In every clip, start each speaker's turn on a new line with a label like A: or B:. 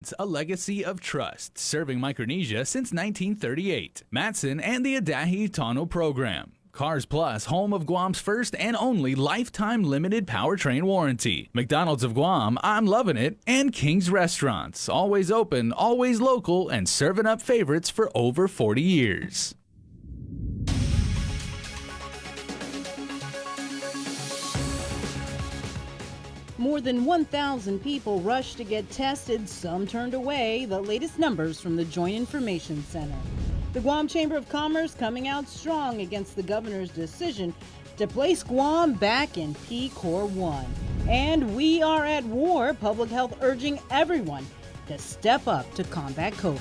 A: It's a legacy of trust, serving Micronesia since 1938. Matson and the Adahi Tano program. Cars Plus, home of Guam's first and only lifetime limited powertrain warranty. McDonald's of Guam, I'm loving it. And King's Restaurants, always open, always local, and serving up favorites for over 40 years.
B: More than 1,000 people rushed to get tested. Some turned away. The latest numbers from the Joint Information Center. The Guam Chamber of Commerce coming out strong against the governor's decision to place Guam back in P-Core 1. And we are at war. Public health urging everyone to step up to combat COVID.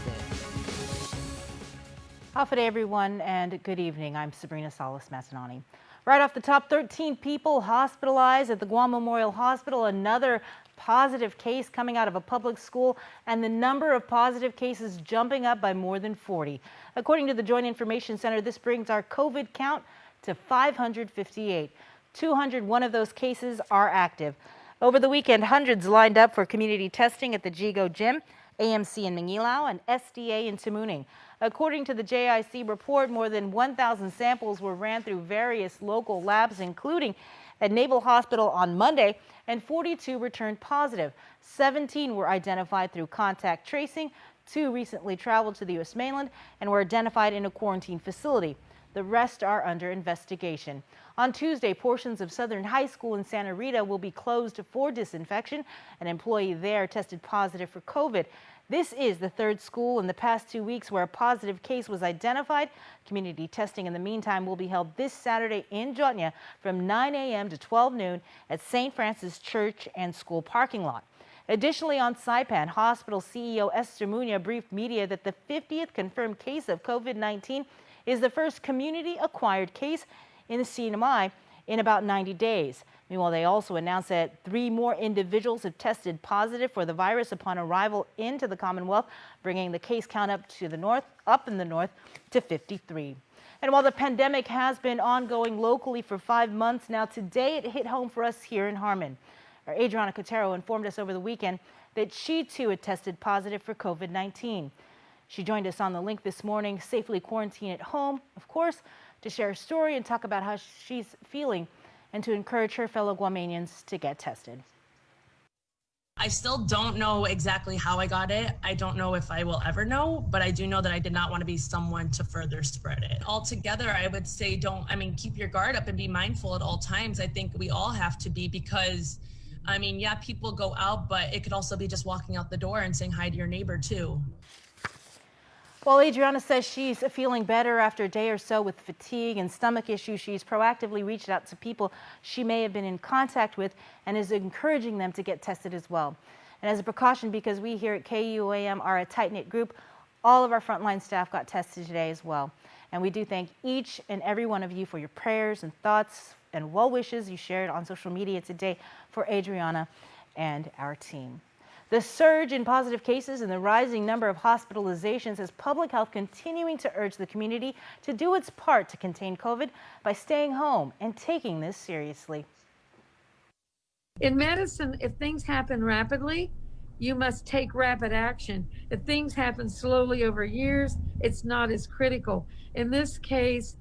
C: Hafa day, everyone, and good evening. I'm Sabrina Salas-Massanani. Right off the top, 13 people hospitalized at the Guam Memorial Hospital. Another positive case coming out of a public school, and the number of positive cases jumping up by more than 40. According to the Joint Information Center, this brings our COVID count to 558. 201 of those cases are active. Over the weekend, hundreds lined up for community testing at the Jigo Gym, AMC in Manilao, and SDA in Tamuning. According to the JIC report, more than 1,000 samples were ran through various local labs, including at Naval Hospital on Monday, and 42 returned positive. 17 were identified through contact tracing. 2 recently traveled to the U.S. mainland and were identified in a quarantine facility. The rest are under investigation. On Tuesday, portions of Southern High School in Santa Rita will be closed for disinfection. An employee there tested positive for COVID. This is the third school in the past 2 weeks where a positive case was identified. Community testing in the meantime will be held this Saturday in Jotnya from 9 a.m. to 12 noon at St. Francis Church and School parking lot. Additionally, on Saipan, hospital CEO Esther Muña briefed media that the 50th confirmed case of COVID-19 is the first community-acquired case in the CNMI in about 90 days. Meanwhile, they also announced that 3 more individuals have tested positive for the virus upon arrival into the Commonwealth, bringing the case count up in the north to 53. And while the pandemic has been ongoing locally for 5 months now, today it hit home for us here in Harmon. Our Adriana Cotero informed us over the weekend that she too had tested positive for COVID-19. She joined us on the link this morning, safely quarantined at home, of course, to share her story and talk about how she's feeling and to encourage her fellow Guamanians to get tested.
D: I still don't know exactly how I got it. I don't know if I will ever know, but I do know that I did not want to be someone to further spread it. Altogether, I would say keep your guard up and be mindful at all times. I think we all have to be because, yeah, people go out, but it could also be just walking out the door and saying hi to your neighbor too.
C: While Adriana says she's feeling better after a day or so with fatigue and stomach issues, she's proactively reached out to people she may have been in contact with and is encouraging them to get tested as well. And as a precaution, because we here at KUAM are a tight-knit group, all of our frontline staff got tested today as well. And we do thank each and every one of you for your prayers and thoughts and well wishes you shared on social media today for Adriana and our team. The surge in positive cases and the rising number of hospitalizations has public health continuing to urge the community to do its part to contain COVID by staying home and taking this seriously.
E: In medicine, if things happen rapidly, you must take rapid action. If things happen slowly over years, it's not as critical. In this case,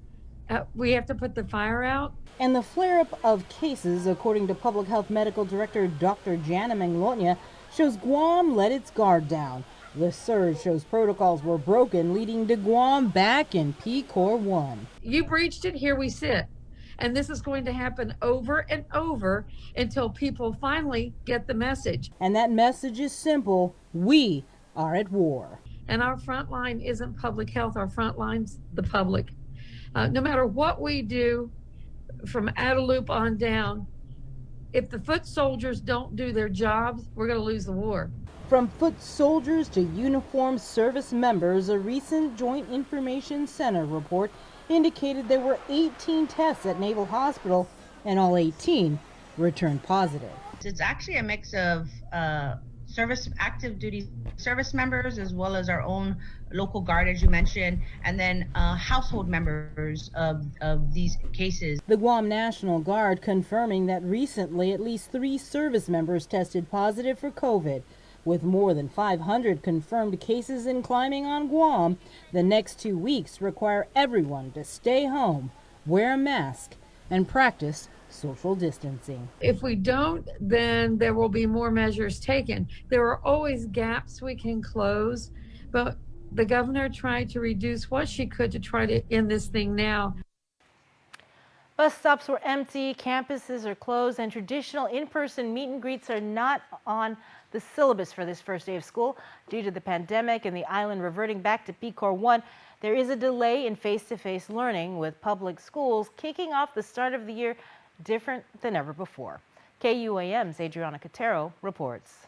E: we have to put the fire out.
B: And the flare-up of cases, according to Public Health Medical Director Dr. Jana Manglonia, shows Guam let its guard down. The surge shows protocols were broken, leading to Guam back in P-Core 1.
E: You breached it, here we sit. And this is going to happen over and over until people finally get the message.
B: And that message is simple: we are at war.
E: And our front line isn't public health, our front line's the public. No matter what we do, from Adelup on down, if the foot soldiers don't do their jobs, we're going to lose the war.
B: From foot soldiers to uniformed service members, a recent Joint Information Center report indicated there were 18 tests at Naval Hospital, and all 18 returned positive.
F: It's actually a mix of active duty service members, as well as our own local guard, as you mentioned, and then household members of these cases.
B: The Guam National Guard confirming that recently at least 3 service members tested positive for COVID. With more than 500 confirmed cases in climbing on Guam, the next 2 weeks require everyone to stay home, wear a mask, and practice social distancing.
E: If we don't, then there will be more measures taken. There are always gaps we can close, but the governor tried to reduce what she could to try to end this thing now.
C: Bus stops were empty, campuses are closed, and traditional in-person meet and greets are not on the syllabus for this first day of school. Due to the pandemic and the island reverting back to PCOR 1, there is a delay in face-to-face learning, with public schools kicking off the start of the year different than ever before. KUAM's Adriana Cotero reports.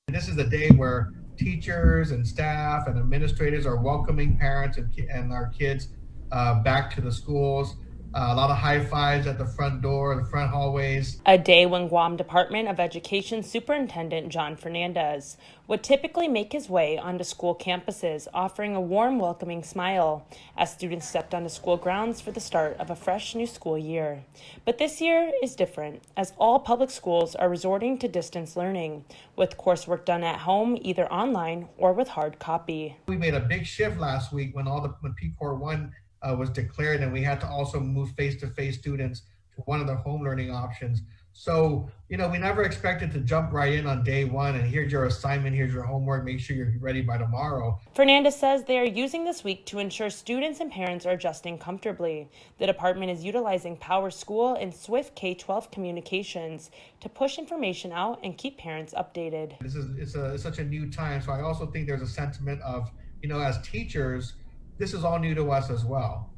G: This is the day where teachers and staff and administrators are welcoming parents and our kids back to the schools. A lot of high fives at the front door, the front hallways.
H: A day when Guam Department of Education Superintendent John Fernandez would typically make his way onto school campuses, offering a warm, welcoming smile as students stepped onto school grounds for the start of a fresh new school year. But this year is different, as all public schools are resorting to distance learning, with coursework done at home, either online or with hard copy.
G: We made a big shift last week when PCOR 1 was declared, and we had to also move face-to-face students to one of the home learning options. So, we never expected to jump right in on day one and here's your assignment, here's your homework, make sure you're ready by tomorrow.
H: Fernandez says they are using this week to ensure students and parents are adjusting comfortably. The department is utilizing Power School and Swift K-12 communications to push information out and keep parents updated.
G: It's such a new time, so I also think there's a sentiment of, as teachers, this is all new to us as well.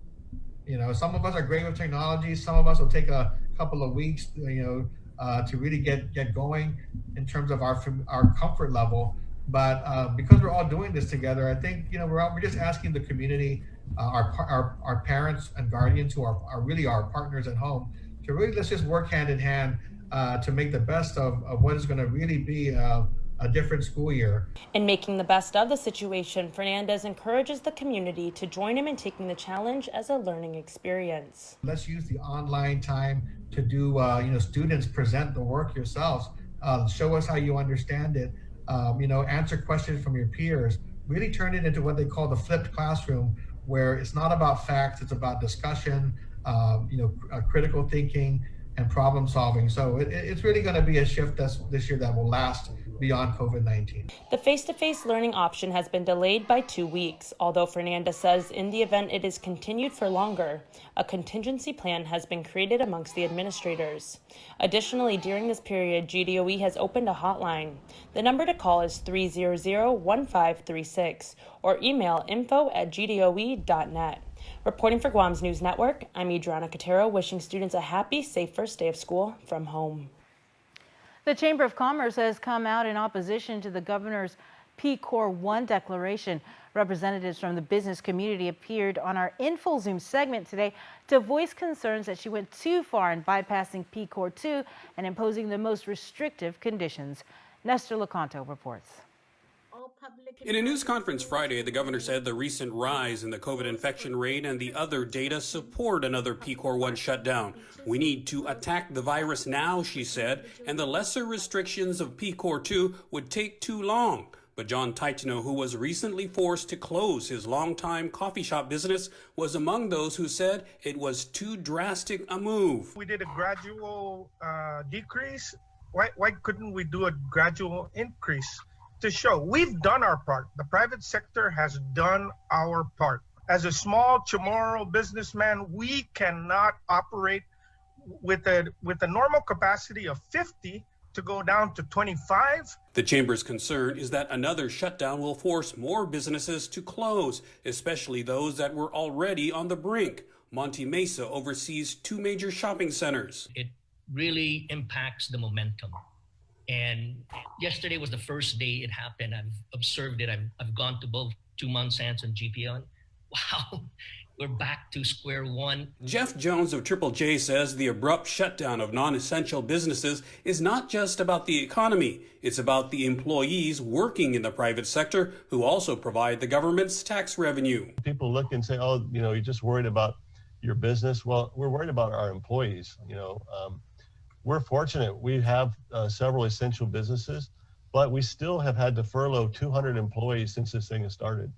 G: Some of us are great with technology. Some of us will take a couple of weeks, to really get going in terms of our comfort level. But because we're all doing this together, I think we're just asking the community, our parents and guardians who are really our partners at home, to really let's just work hand in hand to make the best of what is going to really be a different school year.
H: In making the best of the situation, Fernandez encourages the community to join him in taking the challenge as a learning experience.
G: Let's use the online time to do, students present the work yourselves, show us how you understand it, answer questions from your peers, really turn it into what they call the flipped classroom, where it's not about facts, it's about discussion, critical thinking and problem solving. So it's really going to be a shift this year that will last beyond COVID-19.
H: The face-to-face learning option has been delayed by 2 weeks, although Fernandez says in the event it is continued for longer, a contingency plan has been created amongst the administrators. Additionally, during this period, GDOE has opened a hotline. The number to call is 300-1536 or email info@gdoe.net. Reporting for Guam's News Network, I'm Adriana Cotero, wishing students a happy, safe first day of school from home.
C: The Chamber of Commerce has come out in opposition to the governor's PCOR 1 declaration. Representatives from the business community appeared on our InfoZoom segment today to voice concerns that she went too far in bypassing PCOR 2 and imposing the most restrictive conditions. Nestor Lecanto reports.
I: In a news conference Friday, the governor said the recent rise in the COVID infection rate and the other data support another PCOR 1 shutdown. We need to attack the virus now, she said, and the lesser restrictions of PCOR 2 would take too long. But John Titano, who was recently forced to close his longtime coffee shop business, was among those who said it was too drastic a move.
J: We did a gradual decrease. Why couldn't we do a gradual increase? To show we've done our part. The private sector has done our part. As a small Chamorro businessman, we cannot operate with a normal capacity of 50 to go down to 25.
I: The chamber's concern is that another shutdown will force more businesses to close, especially those that were already on the brink. Monte Mesa oversees 2 major shopping centers.
K: It really impacts the momentum. And yesterday was the first day it happened. I've observed it. I've gone to both 2 Monsanto and GPO. Wow, we're back to square one.
I: Jeff Jones of Triple J says the abrupt shutdown of non-essential businesses is not just about the economy. It's about the employees working in the private sector who also provide the government's tax revenue.
L: People look and say, oh, you're just worried about your business. Well, we're worried about our employees. We're fortunate. We have several essential businesses but we still have had to furlough 200 employees since this thing has started.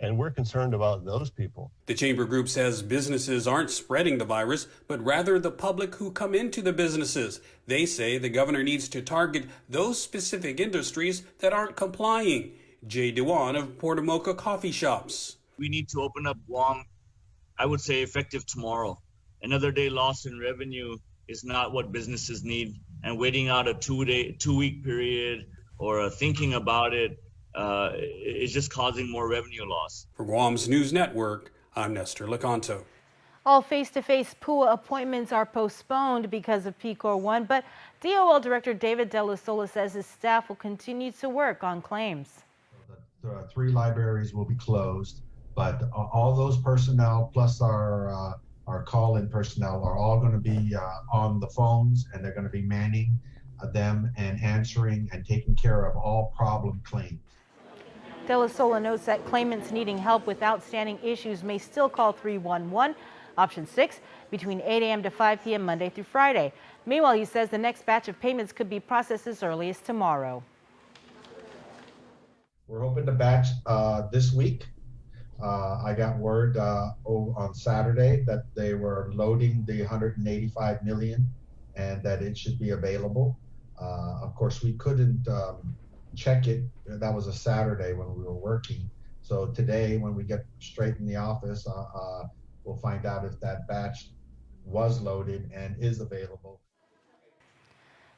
L: And we're concerned about those people.
I: The Chamber Group says businesses aren't spreading the virus, but rather the public who come into the businesses. They say the governor needs to target those specific industries that aren't complying. Jay Dewan of Port Mocha Coffee Shops.
M: We need to open up Guam, I would say effective tomorrow. Another day loss in revenue is not what businesses need. And waiting out a 2-week period or thinking about it is just causing more revenue loss.
I: For Guam's News Network, I'm Nestor Lecanto.
C: All face-to-face PUA appointments are postponed because of PCOR 1, but DOL Director David De La Sola says his staff will continue to work on claims.
N: The 3 libraries will be closed, but all those personnel plus our call-in personnel are all going to be on the phones, and they're going to be manning them and answering and taking care of all problem claims.
C: De La Sola notes that claimants needing help with outstanding issues may still call 311, option 6, between 8 a.m. to 5 p.m. Monday through Friday. Meanwhile, he says the next batch of payments could be processed as early as tomorrow.
N: We're hoping to batch this week. I got word on Saturday that they were loading the 185 million and that it should be available. Of course, we couldn't check it. That was a Saturday when we were working. So today, when we get straight in the office, we'll find out if that batch was loaded and is available.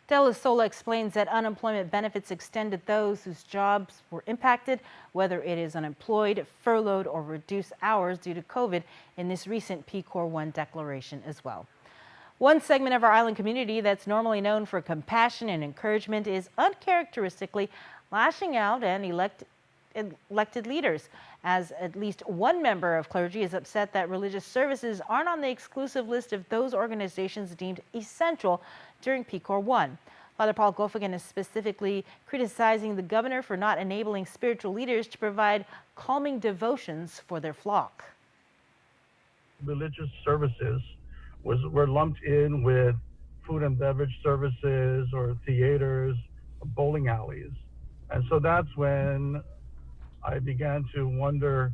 C: De La Sola explains that unemployment benefits extend to those whose jobs were impacted, whether it is unemployed, furloughed, or reduced hours due to COVID in this recent PCOR 1 declaration as well. One segment of our island community that's normally known for compassion and encouragement is uncharacteristically lashing out and elected leaders, as at least one member of clergy is upset that religious services aren't on the exclusive list of those organizations deemed essential during PCOR 1. Father Paul Gofagan is specifically criticizing the governor for not enabling spiritual leaders to provide calming devotions for their flock.
O: Religious services were lumped in with food and beverage services or theaters, or bowling alleys. And so that's when I began to wonder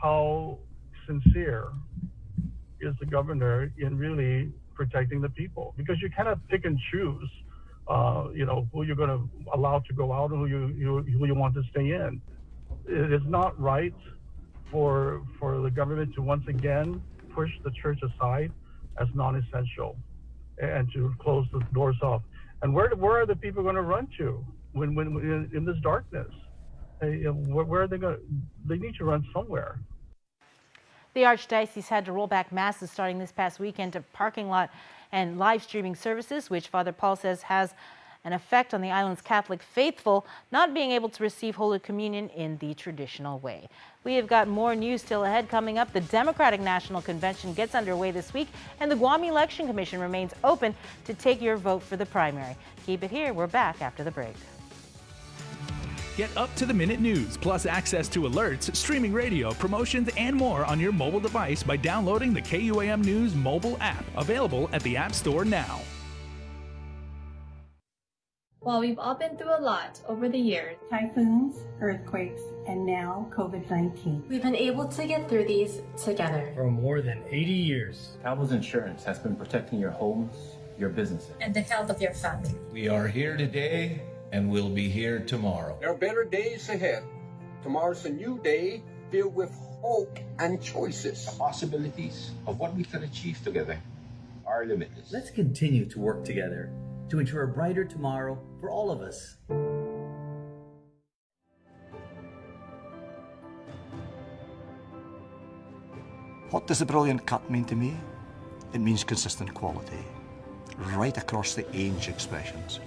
O: how sincere is the governor in really protecting the people, because you cannot pick and choose, who you're going to allow to go out and who you want to stay in. It is not right for the government to once again push the church aside as non-essential and to close the doors off. And where are the people going to run to when in this darkness? Where are they going? They need to run somewhere.
C: The Archdiocese had to roll back masses starting this past weekend to parking lot and live streaming services, which Father Paul says has an effect on the island's Catholic faithful not being able to receive Holy Communion in the traditional way. We have got more news still ahead coming up. The Democratic National Convention gets underway this week, and the Guam Election Commission remains open to take your vote for the primary. Keep it here. We're back after the break.
A: Get up-to-the-minute news, plus access to alerts, streaming radio, promotions, and more on your mobile device by downloading the KUAM News mobile app, available at the App Store now.
P: While we've all been through a lot over the years,
Q: typhoons, earthquakes, and now COVID-19,
P: we've been able to get through these together.
R: For more than 80 years, Travelers Insurance has been protecting your homes, your businesses,
P: and the health of your family.
S: We are here today and we'll be here tomorrow.
T: There are better days ahead. Tomorrow's a new day filled with hope and choices.
S: The possibilities of what we can achieve together are limitless.
U: Let's continue to work together to ensure a brighter tomorrow for all of us.
V: What does the brilliant cut mean to me? It means consistent quality, right across the age expressions.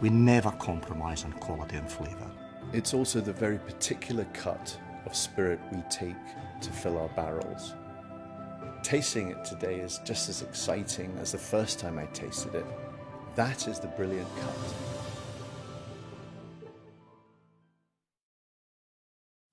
V: We never compromise on quality and flavour.
W: It's also the very particular cut of spirit we take to fill our barrels. Tasting it today is just as exciting as the first time I tasted it. That is the brilliant cut.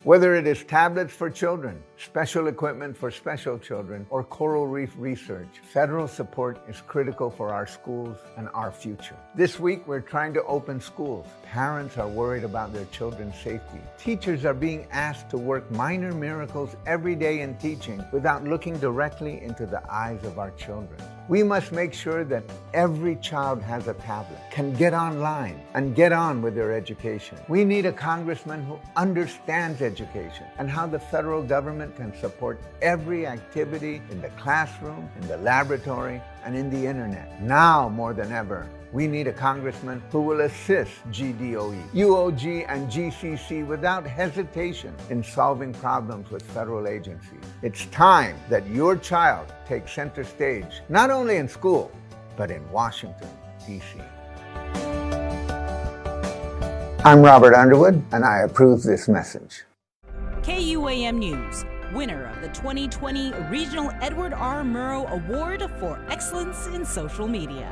B: Whether it is tablets for children, special equipment for special children, or coral reef research, federal support is critical for our schools and our future. This week, we're trying to open schools. Parents are worried about their children's safety. Teachers are being asked to work minor miracles every day in teaching without looking directly into the eyes of our children. We must make sure that every child has a tablet, can get online, and get on with their education. We need a congressman who understands education and how the federal government can support every activity in the classroom, in the laboratory, and in the internet. Now more than ever, we need a congressman who will assist GDOE, UOG, and GCC without hesitation in solving problems with federal agencies. It's time that your child takes center stage, not only in school, but in Washington, D.C. I'm Robert Underwood, and I approve this message.
D: KUAM News, winner of the 2020 Regional Edward R. Murrow Award for Excellence in Social Media.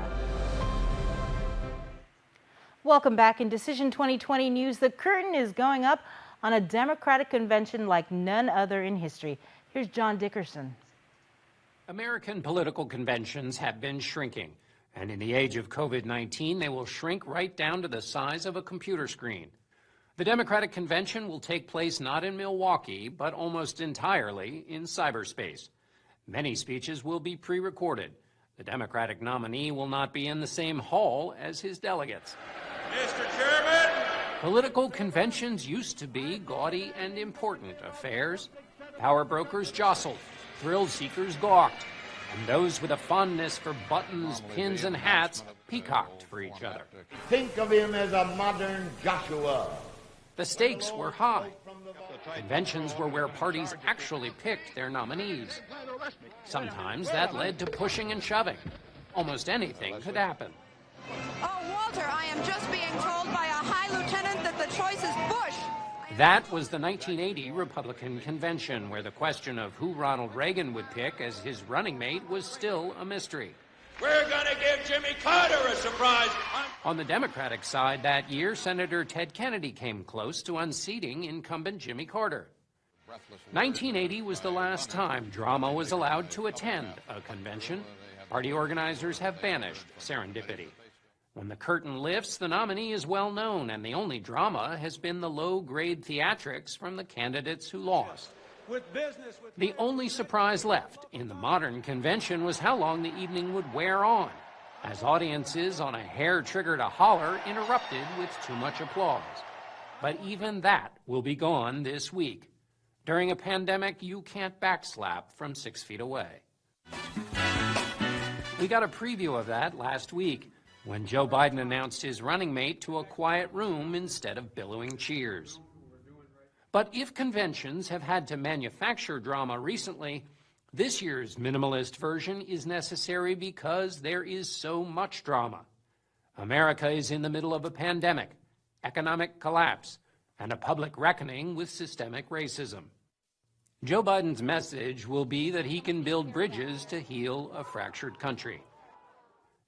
C: Welcome back. In Decision 2020 News, the curtain is going up on a Democratic convention like none other in history. Here's John Dickerson.
F: American political conventions have been shrinking, and in the age of COVID-19, they will shrink right down to the size of a computer screen. The Democratic convention will take place not in Milwaukee, but almost entirely in cyberspace. Many speeches will be pre-recorded. The Democratic nominee will not be in the same hall as his delegates.
X: Mr. Chairman!
F: Political conventions used to be gaudy and important affairs. Power brokers jostled, thrill seekers gawked, and those with a fondness for buttons, pins, and hats peacocked for each other.
X: Think of him as a modern Joshua.
F: The stakes were high. Conventions were where parties actually picked their nominees. Sometimes that led to pushing and shoving. Almost anything could happen.
Y: Oh, Walter, I am just being told by a high lieutenant that the choice is Bush.
F: That was the 1980 Republican convention, where the question of who Ronald Reagan would pick as his running mate was still a mystery.
X: We're going to give Jimmy Carter a surprise.
F: On the Democratic side that year, Senator Ted Kennedy came close to unseating incumbent Jimmy Carter. 1980 was the last time drama was allowed to attend a convention. Party organizers have banished serendipity. When the curtain lifts, the nominee is well known, and the only drama has been the low-grade theatrics from the candidates who lost. The only surprise left in the modern convention was how long the evening would wear on, as audiences on a hair-triggered-a-holler interrupted with too much applause. But even that will be gone this week. During a pandemic, you can't backslap from 6 feet away. We got a preview of that last week, when Joe Biden announced his running mate to a quiet room instead of billowing cheers. But if conventions have had to manufacture drama recently, this year's minimalist version is necessary because there is so much drama. America is in the middle of a pandemic, economic collapse, and a public reckoning with systemic racism. Joe Biden's message will be that he can build bridges to heal a fractured country.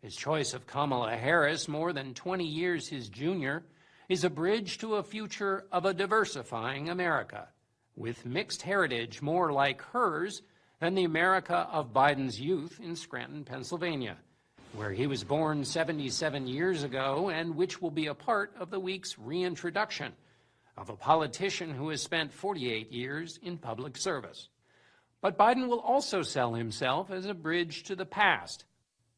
F: His choice of Kamala Harris, more than 20 years his junior, is a bridge to a future of a diversifying America, with mixed heritage more like hers than the America of Biden's youth in Scranton, Pennsylvania, where he was born 77 years ago and which will be a part of the week's reintroduction of a politician who has spent 48 years in public service. But Biden will also sell himself as a bridge to the past,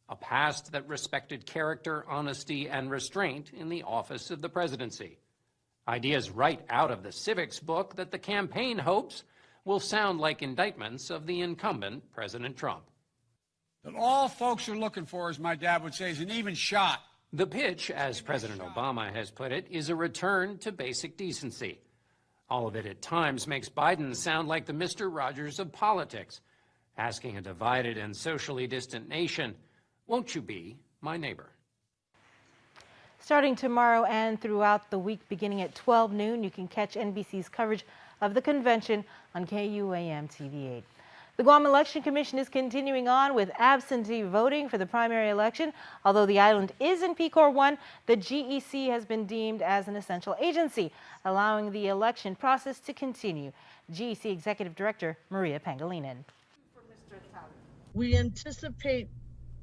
F: a past that respected character, honesty, and restraint in the office of the presidency. Ideas right out of the civics book that the campaign hopes will sound like indictments of the incumbent President Trump.
Z: That all folks are looking for, as my dad would say, is an even shot.
F: The pitch, as President Obama has put it, is a return to basic decency. All of it at times makes Biden sound like the Mr. Rogers of politics, asking a divided and socially distant nation, "Won't you be my neighbor?"
C: Starting tomorrow and throughout the week beginning at 12 noon, you can catch NBC's coverage of the convention on KUAM TV 8. The Guam Election Commission is continuing on with absentee voting for the primary election. Although the island is in PCOR 1, the GEC has been deemed as an essential agency, allowing the election process to continue. GEC Executive Director Maria Pangilinan.
E: We anticipate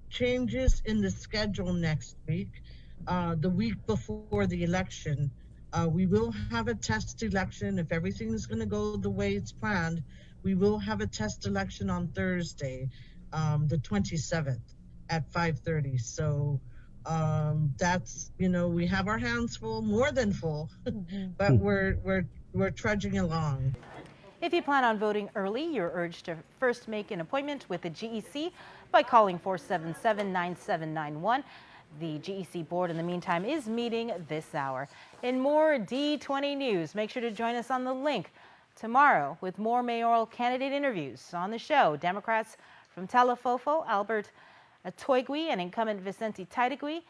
E: changes in the schedule next week, the week before the election. We will have a test election if everything is going to go the way it's planned. We will have a test election on Thursday, the 27th at 5:30. So that's, we have our hands full, more than full, but we're trudging along.
C: If you plan on voting early, you're urged to first make an appointment with the GEC by calling 477-9791. The GEC board, in the meantime, is meeting this hour. In more D20 news, make sure to join us on the link tomorrow with more mayoral candidate interviews. On the show, Democrats from Talafofo, Albert Atoigui, and incumbent Vicente Taitigui.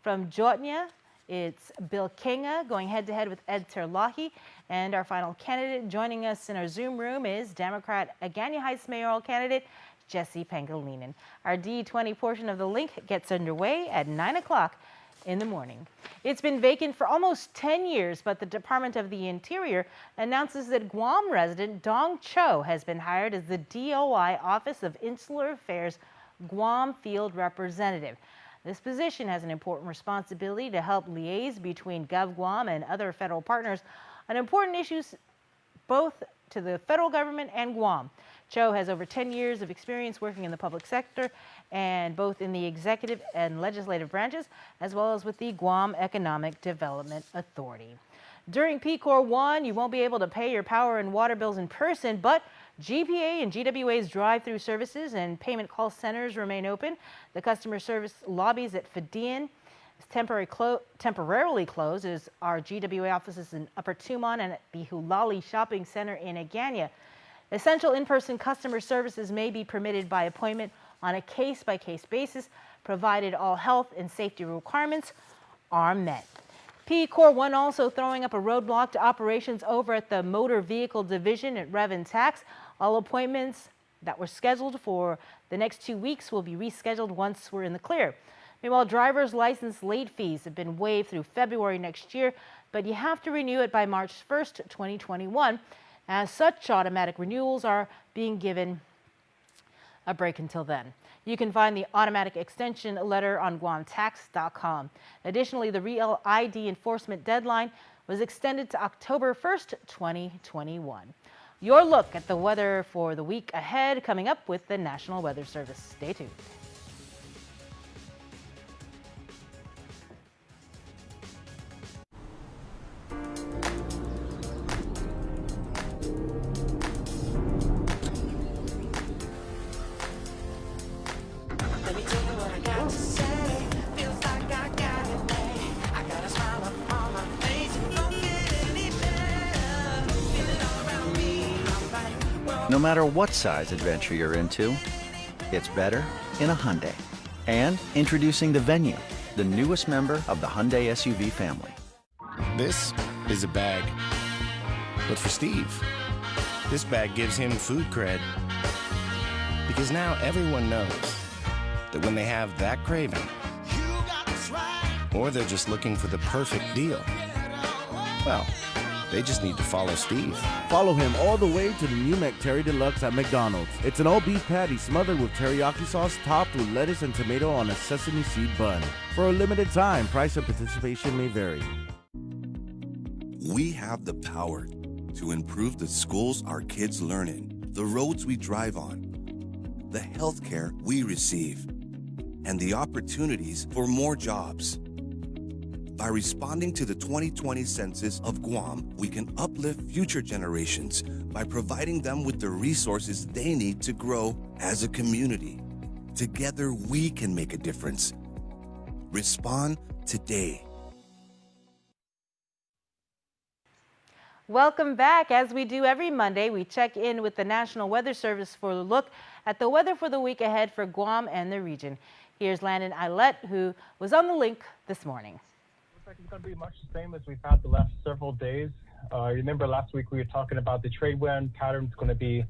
C: From Jotnia, it's Bill Kinga going head-to-head with Ed Terlahi. And our final candidate joining us in our Zoom room is Democrat Agana Heights mayoral candidate Jesse Pangilinan. Our D20 portion of the link gets underway at 9 o'clock in the morning. It's been vacant for almost 10 years, but the Department of the Interior announces that Guam resident Dong Cho has been hired as the DOI Office of Insular Affairs Guam Field Representative. This position has an important responsibility to help liaise between GovGuam and other federal partners on important issues both to the federal government and Guam. Cho has over 10 years of experience working in the public sector and both in the executive and legislative branches, as well as with the Guam Economic Development Authority. During PCOR 1, you won't be able to pay your power and water bills in person, but GPA and GWA's drive-through services and payment call centers remain open. The customer service lobbies at Fidian is temporarily closed, as our GWA offices in Upper Tumon and at the Hulali Shopping Center in Agana. Essential in-person customer services may be permitted by appointment on a case-by-case basis, provided all health and safety requirements are met. PCOR 1 also throwing up a roadblock to operations over at the Motor Vehicle Division at Rev and Tax. All appointments that were scheduled for the next 2 weeks will be rescheduled once we're in the clear. Meanwhile, driver's license late fees have been waived through February next year, but you have to renew it by March 1st, 2021. As such, automatic renewals are being given a break until then. You can find the automatic extension letter on GuamTax.com. Additionally, the Real ID enforcement deadline was extended to October 1st, 2021. Your look at the weather for the week ahead coming up with the National Weather Service. Stay tuned.
G: No matter what size adventure you're into, it's better in a Hyundai. And introducing the Venue, the newest member of the Hyundai SUV family.
H: This is a bag. But for Steve, this bag gives him food cred. Because now everyone knows that when they have that craving, or they're just looking for the perfect deal, well, they just need to follow Steve.
J: Follow him all the way to the new McTerry Deluxe at McDonald's. It's an all-beef patty smothered with teriyaki sauce topped with lettuce and tomato on a sesame seed bun. For a limited time, price and participation may vary.
K: We have the power to improve the schools our kids learn in, the roads we drive on, the healthcare we receive, and the opportunities for more jobs. By responding to the 2020 census of Guam, we can uplift future generations by providing them with the resources they need to grow as a community. Together, we can make a difference. Respond today.
C: Welcome back. As we do every Monday, we check in with the National Weather Service for a look at the weather for the week ahead for Guam and the region. Here's Landon Ailette, who was on the link this morning.
L: It's going to be much the same as we've had the last several days. Remember last week we were talking about the trade wind pattern is going to be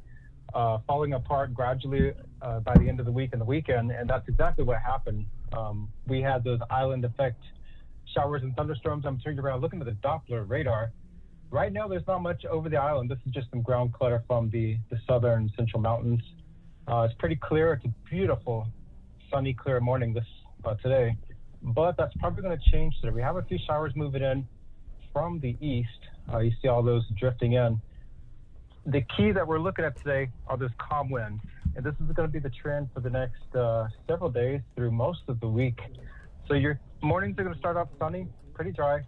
L: falling apart gradually by the end of the week and the weekend, and that's exactly what happened. We had those island effect showers and thunderstorms. I'm turning around looking at the Doppler radar. Right now, there's not much over the island. This is just some ground clutter from the southern central mountains. It's pretty clear. It's a beautiful, sunny, clear morning today, but that's probably going to change today. We have a few showers moving in from the east. You see all those drifting in. The key that we're looking at today are those calm winds, and this is going to be the trend for the next several days through most of the week. So your mornings are going to start off sunny, pretty dry,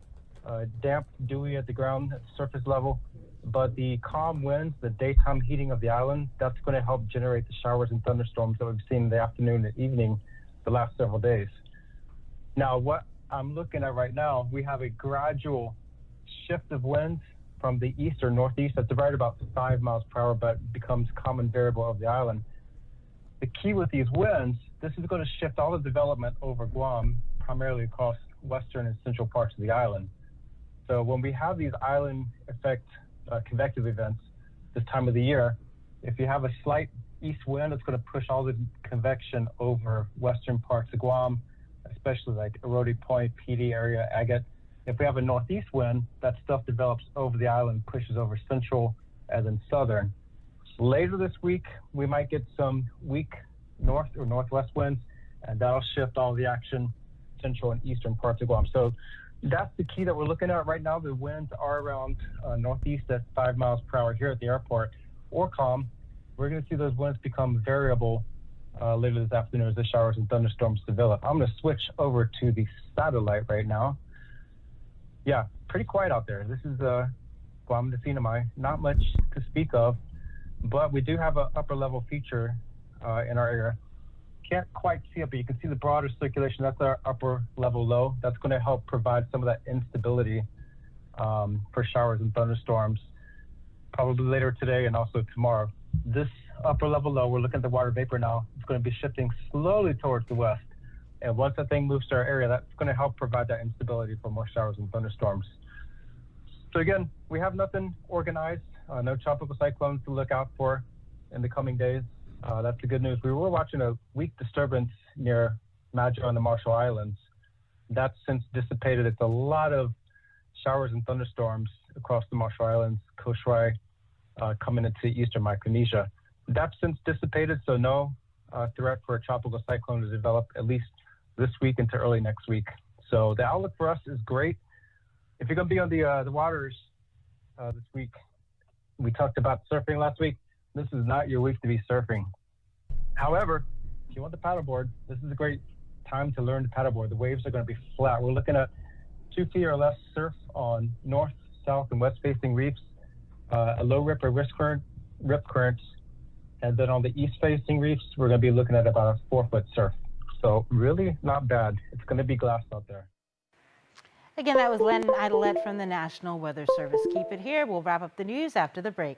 L: damp, dewy at the ground, at the surface level. But the calm winds, the daytime heating of the island, that's going to help generate the showers and thunderstorms that we've seen in the afternoon and evening the last several days. Now, what I'm looking at right now, we have a gradual shift of winds from the east or northeast. That's right about 5 miles per hour, but becomes common variable of the island. The key with these winds, this is going to shift all the development over Guam, primarily across western and central parts of the island. So when we have these island effect convective events this time of the year, if you have a slight east wind, it's going to push all the convection over western parts of Guam, especially like Erode Point, PD area, Agate. If we have a northeast wind, that stuff develops over the island, pushes over central and then southern. Later this week, we might get some weak north or northwest winds, and that'll shift all the action central and eastern parts of Guam. So that's the key that we're looking at right now. The winds are around northeast at 5 miles per hour here at the airport, or calm. We're going to see those winds become variable later this afternoon as the showers and thunderstorms develop. I'm going to switch over to the satellite right now. Yeah, pretty quiet out there. This is Guam de Sinamai. Not much to speak of, but we do have an upper level feature in our area. Can't quite see it, but you can see the broader circulation. That's our upper level low. That's going to help provide some of that instability for showers and thunderstorms, probably later today and also tomorrow. This upper level low, we're looking at the water vapor now. It's going to be shifting slowly towards the west. And once that thing moves to our area, that's going to help provide that instability for more showers and thunderstorms. So again, we have nothing organized, no tropical cyclones to look out for in the coming days. That's the good news. We were watching a weak disturbance near Majo and the Marshall Islands. That's since dissipated. It's a lot of showers and thunderstorms across the Marshall Islands, Koshwai, coming into eastern Micronesia. That's since dissipated, so no threat for a tropical cyclone to develop at least this week into early next week. So the outlook for us is great. If you're going to be on the waters this week, we talked about surfing last week. This is not your week to be surfing. However, if you want the paddleboard, this is a great time to learn to paddleboard. The waves are going to be flat. We're looking at 2 feet or less surf on north, south, and west-facing reefs, a low rip or rip currents, and then on the east-facing reefs, we're going to be looking at about a 4-foot surf. So really not bad. It's going to be glass out there.
C: Again, that was Len Idelette from the National Weather Service. Keep it here. We'll wrap up the news after the break.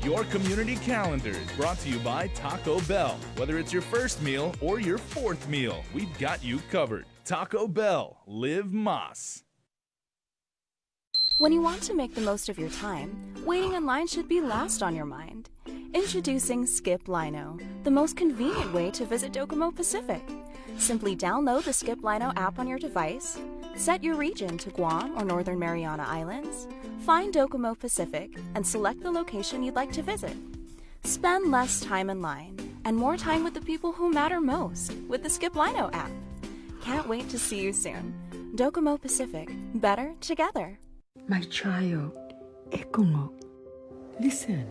A: Your community calendar is brought to you by Taco Bell. Whether it's your first meal or your 4th meal, we've got you covered. Taco Bell, live Mas.
I: When you want to make the most of your time, waiting in line should be last on your mind. Introducing Skip Lino, the most convenient way to visit Docomo Pacific. Simply download the Skip Lino app on your device, set your region to Guam or Northern Mariana Islands, find Docomo Pacific, and select the location you'd like to visit. Spend less time in line and more time with the people who matter most with the Skip Lino app. Can't wait to see you soon. Docomo Pacific, better together.
M: My child, Ekongo, listen.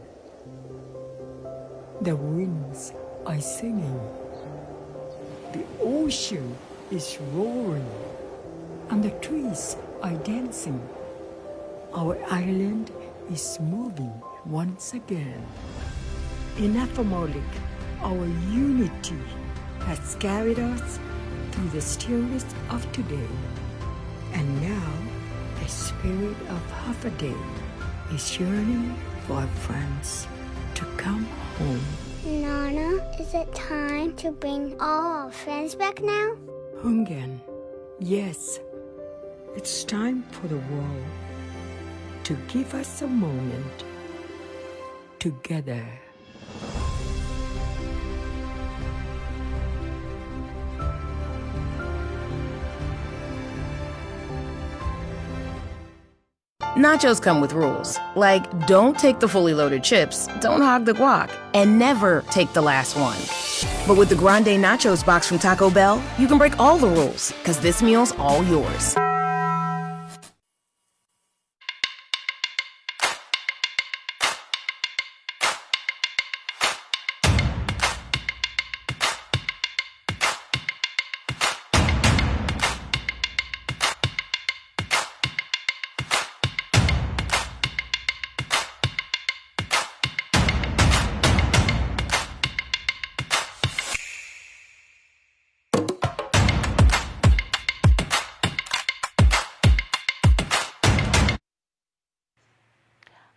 M: The winds are singing. The ocean is roaring, and the trees are dancing. Our island is moving once again. In Aphamolic, our unity has carried us through the stillness of today. And now, the spirit of half a day is yearning for our friends to come home.
N: Nana, is it time to bring all our friends back now?
M: Hungan, yes, it's time for the world to give us a moment together.
O: Nachos come with rules, like don't take the fully loaded chips, don't hog the guac, and never take the last one. But with the Grande Nachos box from Taco Bell, you can break all the rules, because this meal's all yours.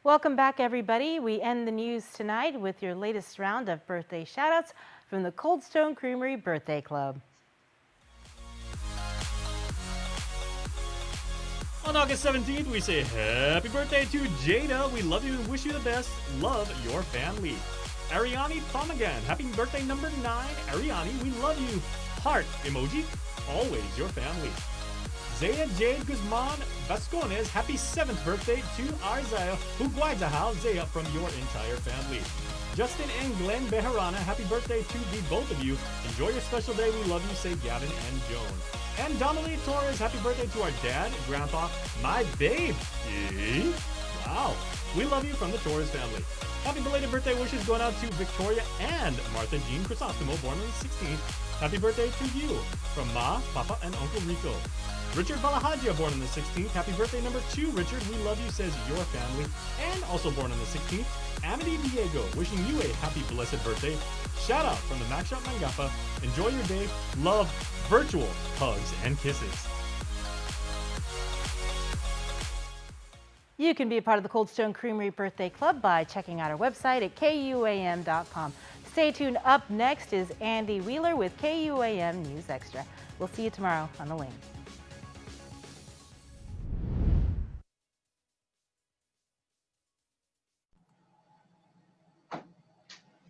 C: Welcome back, everybody. We end the news tonight with your latest round of birthday shout-outs from the Cold Stone Creamery Birthday Club.
P: On August 17th, we say happy birthday to Jada. We love you and wish you the best. Love, your family. Ariani Pomagan, happy birthday number 9. Ariani, we love you. Heart emoji, always your family. Zaya Jade Guzman Vascones, happy 7th birthday to our Zaya, Hugwaizahal Zaya from your entire family. Justin and Glenn Bejarana, happy birthday to the both of you. Enjoy your special day. We love you, say Gavin and Joan. And Donnelly Torres, happy birthday to our dad, grandpa, my babe. Wow. We love you from the Torres family. Happy belated birthday wishes going out to Victoria and Martha Jean Crisostomo, born on the 16th. Happy birthday to you from Ma, Papa, and Uncle Rico. Richard Balahadja, born on the 16th. Happy birthday number 2, Richard. We love you, says your family. And also born on the 16th, Amity Diego, wishing you a happy blessed birthday. Shout out from the Mac Shop Mangapa. Enjoy your day. Love, virtual hugs and kisses.
C: You can be a part of the Cold Stone Creamery Birthday Club by checking out our website at KUAM.com. Stay tuned. Up next is Andy Wheeler with KUAM News Extra. We'll see you tomorrow on The Lane.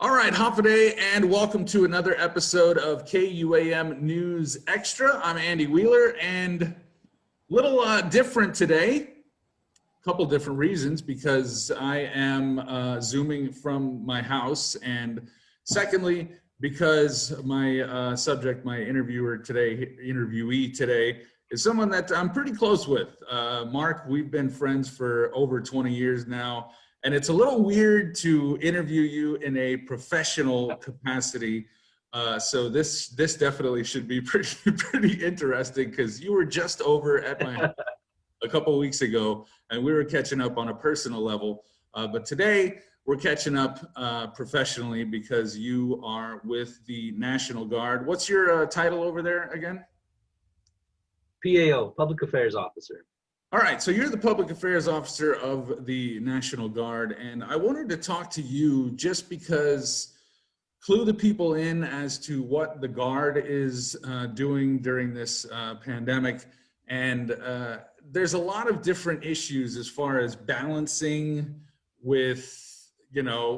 A: All right, Hafaday, and welcome to another episode of KUAM News Extra. I'm Andy Wheeler, and a little different today. A couple different reasons, because I am Zooming from my house, and secondly, because my subject, my interviewee today, is someone that I'm pretty close with. Mark, we've been friends for over 20 years now. And it's a little weird to interview you in a professional capacity. So this definitely should be pretty interesting, because you were just over at my a couple of weeks ago, and we were catching up on a personal level. But today we're catching up professionally, because you are with the National Guard. What's your title over there again?
Q: PAO, Public Affairs Officer.
A: All right, so you're the public affairs officer of the National Guard, and I wanted to talk to you just because, clue the people in as to what the Guard is doing during this pandemic. And there's a lot of different issues as far as balancing with,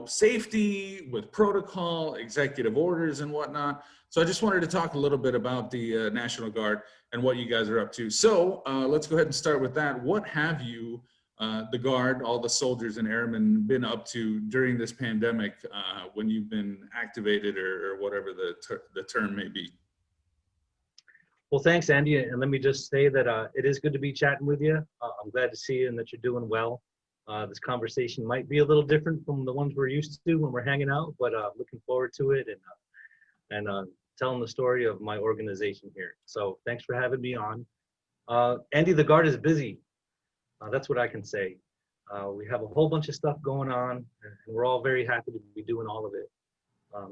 A: safety, with protocol, executive orders and whatnot. So I just wanted to talk a little bit about the National Guard and what you guys are up to. So let's go ahead and start with that. What have you, the Guard, all the soldiers and airmen, been up to during this pandemic when you've been activated, or whatever the term may be?
Q: Well, thanks, Andy. And let me just say that it is good to be chatting with you. I'm glad to see you and that you're doing well. This conversation might be a little different from the ones we're used to when we're hanging out, but looking forward to it. And and telling the story of my organization here. So thanks for having me on. Andy, the Guard is busy. That's what I can say. We have a whole bunch of stuff going on, and we're all very happy to be doing all of it.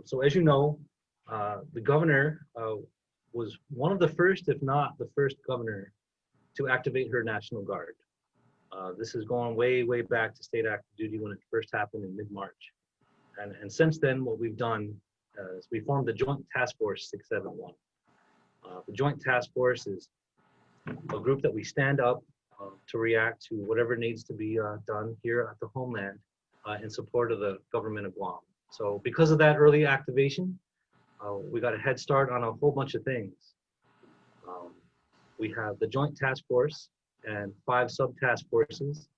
Q: So as you know, the governor was one of the first, if not the first governor to activate her National Guard. This is going way, way back to state active duty when it first happened in mid-March. And since then, what we've done is we formed the Joint Task Force 671. The Joint Task Force is a group that we stand up to react to whatever needs to be done here at the homeland in support of the government of Guam. So because of that early activation, we got a head start on a whole bunch of things. We have the Joint Task Force and 5 sub-task forces,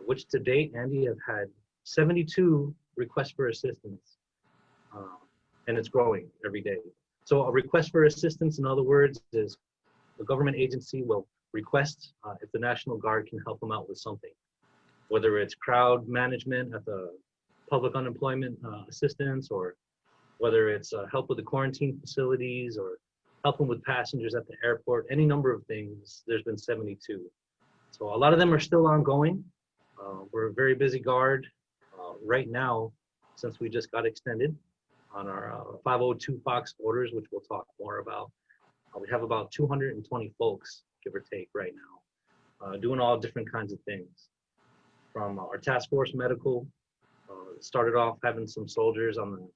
Q: which to date, Andy, have had 72 requests for assistance, and it's growing every day. So a request for assistance, in other words, is a government agency will request if the National Guard can help them out with something, whether it's crowd management at the public unemployment assistance, or whether it's help with the quarantine facilities, or helping with passengers at the airport, any number of things. There's been 72. So a lot of them are still ongoing. We're a very busy Guard right now, since we just got extended on our 502 Fox orders, which we'll talk more about. We have about 220 folks, give or take, right now, doing all different kinds of things. From our task force medical, started off having some soldiers on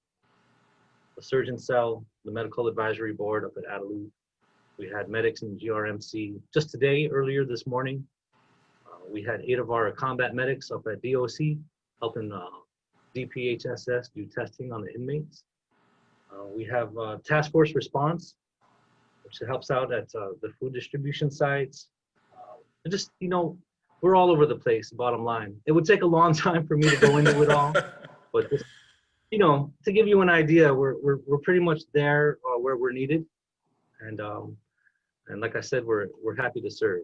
Q: the surgeon cell, the medical advisory board up at Adelut. We had medics in GRMC. Just today, earlier this morning, we had 8 of our combat medics up at DOC, helping DPHSS do testing on the inmates. We have task force response, which helps out at the food distribution sites. And just, you know, we're all over the place, bottom line. It would take a long time for me to go into it all, but just, you know, to give you an idea, we're pretty much there where we're needed. And like I said, we're happy to serve.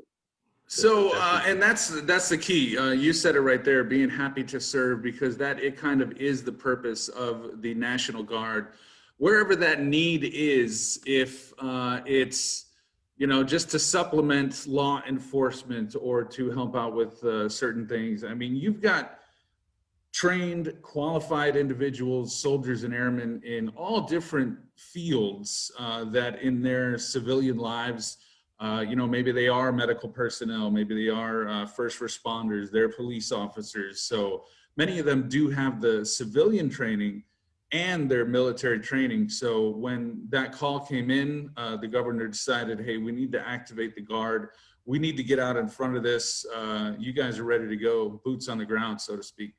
A: So, and that's the key. You said it right there, being happy to serve, because it kind of is the purpose of the National Guard. Wherever that need is, if it's, you know, just to supplement law enforcement or to help out with certain things. I mean, you've got trained, qualified individuals, soldiers and airmen in all different fields that in their civilian lives, you know, maybe they are medical personnel, maybe they are first responders, they're police officers. So many of them do have the civilian training and their military training. So when that call came in, the governor decided, hey, we need to activate the Guard. We need to get out in front of this. You guys are ready to go, boots on the ground, so to speak.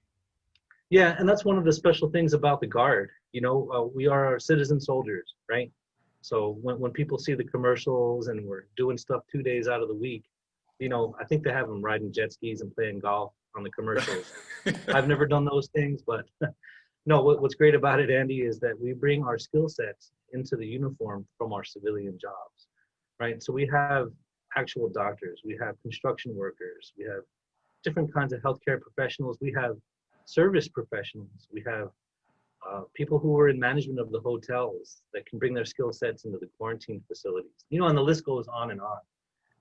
Q: Yeah, and that's one of the special things about the Guard. You know, we are citizen soldiers, right? So when people see the commercials and we're doing stuff 2 days out of the week, you know, I think they have them riding jet skis and playing golf on the commercials. I've never done those things, but no, what's great about it, Andy, is that we bring our skill sets into the uniform from our civilian jobs, right? So we have actual doctors, we have construction workers, we have different kinds of healthcare professionals, we have service professionals, we have people who are in management of the hotels that can bring their skill sets into the quarantine facilities. You know, and the list goes on.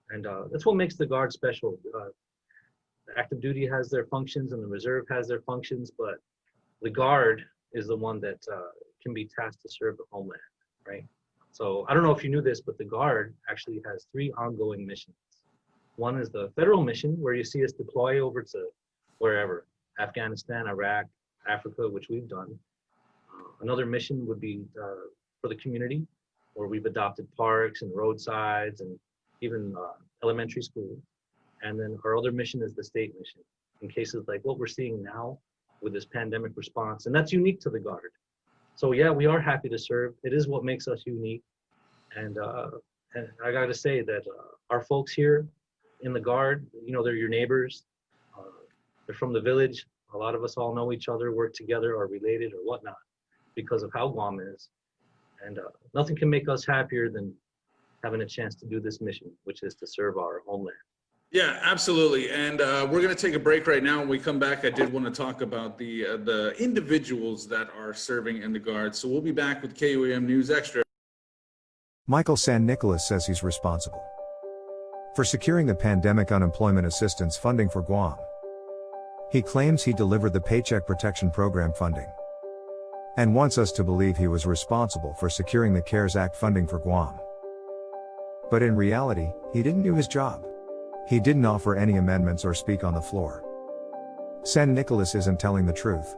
Q: And that's what makes the Guard special. The active duty has their functions and the reserve has their functions, but the Guard is the one that can be tasked to serve the homeland, right? So I don't know if you knew this, but the Guard actually has 3 ongoing missions. One is the federal mission, where you see us deploy over to wherever, Afghanistan, Iraq, Africa, which we've done. Another mission would be for the community, where we've adopted parks and roadsides and even elementary schools. And then our other mission is the state mission, in cases like what we're seeing now with this pandemic response. And that's unique to the Guard. So yeah, we are happy to serve. It is what makes us unique. And I gotta say that our folks here in the Guard, you know, they're your neighbors. They're from the village. A lot of us all know each other, work together, are related or whatnot, because of how Guam is. And nothing can make us happier than having a chance to do this mission, which is to serve our homeland.
A: Yeah, absolutely. And we're going to take a break right now. When we come back, I did want to talk about the individuals that are serving in the Guard. So we'll be back with KUAM News Extra.
R: Michael San Nicolas says he's responsible for securing the pandemic unemployment assistance funding for Guam. He claims he delivered the Paycheck Protection Program funding and wants us to believe he was responsible for securing the CARES Act funding for Guam. But in reality, he didn't do his job. He didn't offer any amendments or speak on the floor. San Nicolas isn't telling the truth.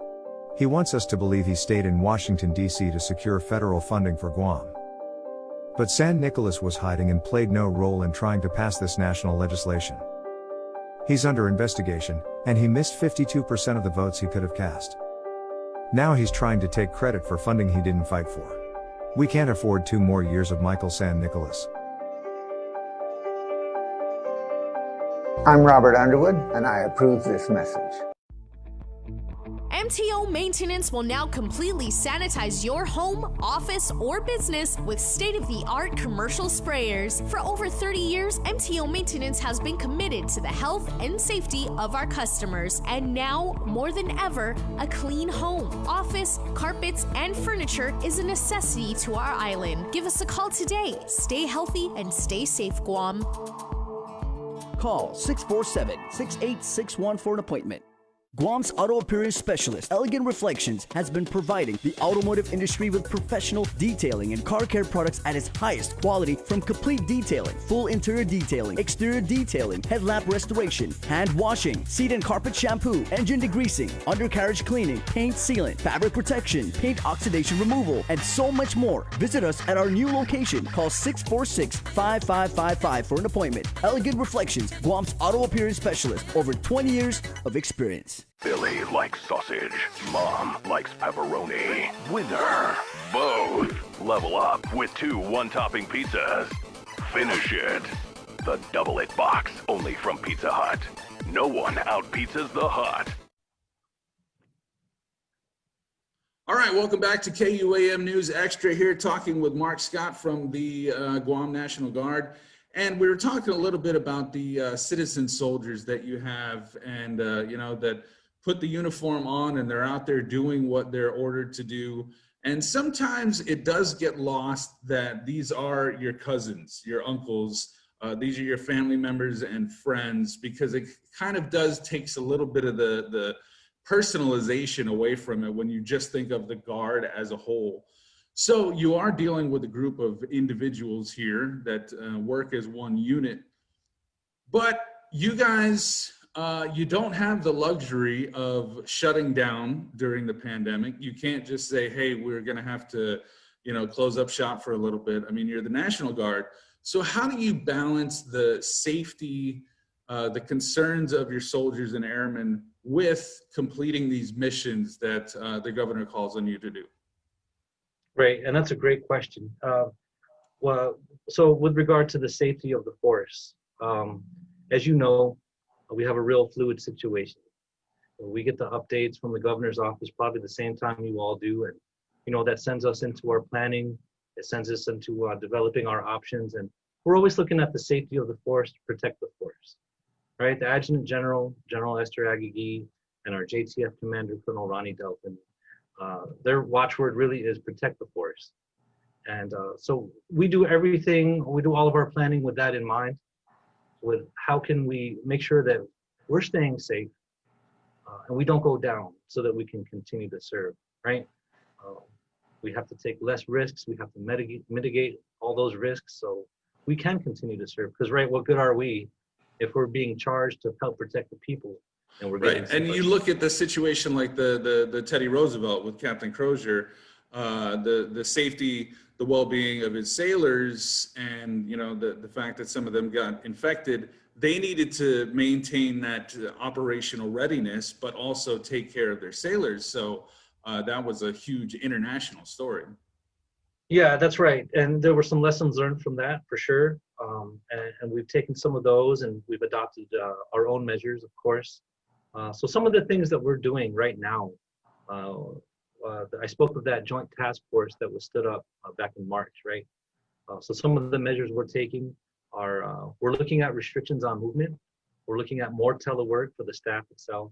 R: He wants us to believe he stayed in Washington, D.C. to secure federal funding for Guam. But San Nicolas was hiding and played no role in trying to pass this national legislation. He's under investigation, and he missed 52% of the votes he could have cast. Now he's trying to take credit for funding he didn't fight for. We can't afford 2 more years of Michael San Nicolas.
B: I'm Robert Underwood, and I approve this message.
S: MTO Maintenance will now completely sanitize your home, office, or business with state-of-the-art commercial sprayers. For over 30 years, MTO Maintenance has been committed to the health and safety of our customers. And now, more than ever, a clean home, office, carpets, and furniture is a necessity to our island. Give us a call today. Stay healthy and stay safe, Guam.
T: Call 647-6861 for an appointment. Guam's auto appearance specialist, Elegant Reflections, has been providing the automotive industry with professional detailing and car care products at its highest quality, from complete detailing, full interior detailing, exterior detailing, headlamp restoration, hand washing, seat and carpet shampoo, engine degreasing, undercarriage cleaning, paint sealant, fabric protection, paint oxidation removal, and so much more. Visit us at our new location. Call 646-5555 for an appointment. Elegant Reflections, Guam's auto appearance specialist, over 20 years of experience.
U: Billy likes sausage. Mom likes pepperoni. Winner. Both. Level up with 2 one-topping pizzas. Finish it. The Double It Box, only from Pizza Hut. No one out-pizzas the Hut.
A: All right, welcome back to KUAM News Extra here, talking with Mark Scott from the Guam National Guard. And we were talking a little bit about the citizen soldiers that you have, and that put the uniform on and they're out there doing what they're ordered to do. And sometimes it does get lost that these are your cousins, your uncles, these are your family members and friends, because it kind of does takes a little bit of the personalization away from it when you just think of the Guard as a whole. So you are dealing with a group of individuals here that work as one unit, but you guys, you don't have the luxury of shutting down during the pandemic. You can't just say, hey, we're gonna have to, close up shop for a little bit. I mean, you're the National Guard. So how do you balance the safety, the concerns of your soldiers and airmen with completing these missions that the governor calls on you to do?
Q: Right, and that's a great question. So with regard to the safety of the force, as you know, we have a real fluid situation. We get the updates from the governor's office probably the same time you all do, and that sends us into our planning. It sends us into developing our options, and we're always looking at the safety of the force to protect the force. Right, the Adjutant General, General Esther Agagi, and our JTF Commander, Colonel Ronnie Delphin, their watchword really is protect the force. And so we do everything, we do all of our planning with that in mind, with how can we make sure that we're staying safe and we don't go down so that we can continue to serve, right? We have to take less risks, we have to mitigate all those risks so we can continue to serve. Because, right, what good are we if we're being charged to help protect the people? And we're
A: right, and you look at the situation like the Teddy Roosevelt with Captain Crozier, the safety, the well-being of his sailors, and the fact that some of them got infected. They needed to maintain that operational readiness, but also take care of their sailors. So that was a huge international story.
Q: Yeah, that's right. And there were some lessons learned from that for sure. And we've taken some of those and we've adopted our own measures, of course. So some of the things that we're doing right now, I spoke of that joint task force that was stood up back in March, right? So some of the measures we're taking are, we're looking at restrictions on movement. We're looking at more telework for the staff itself.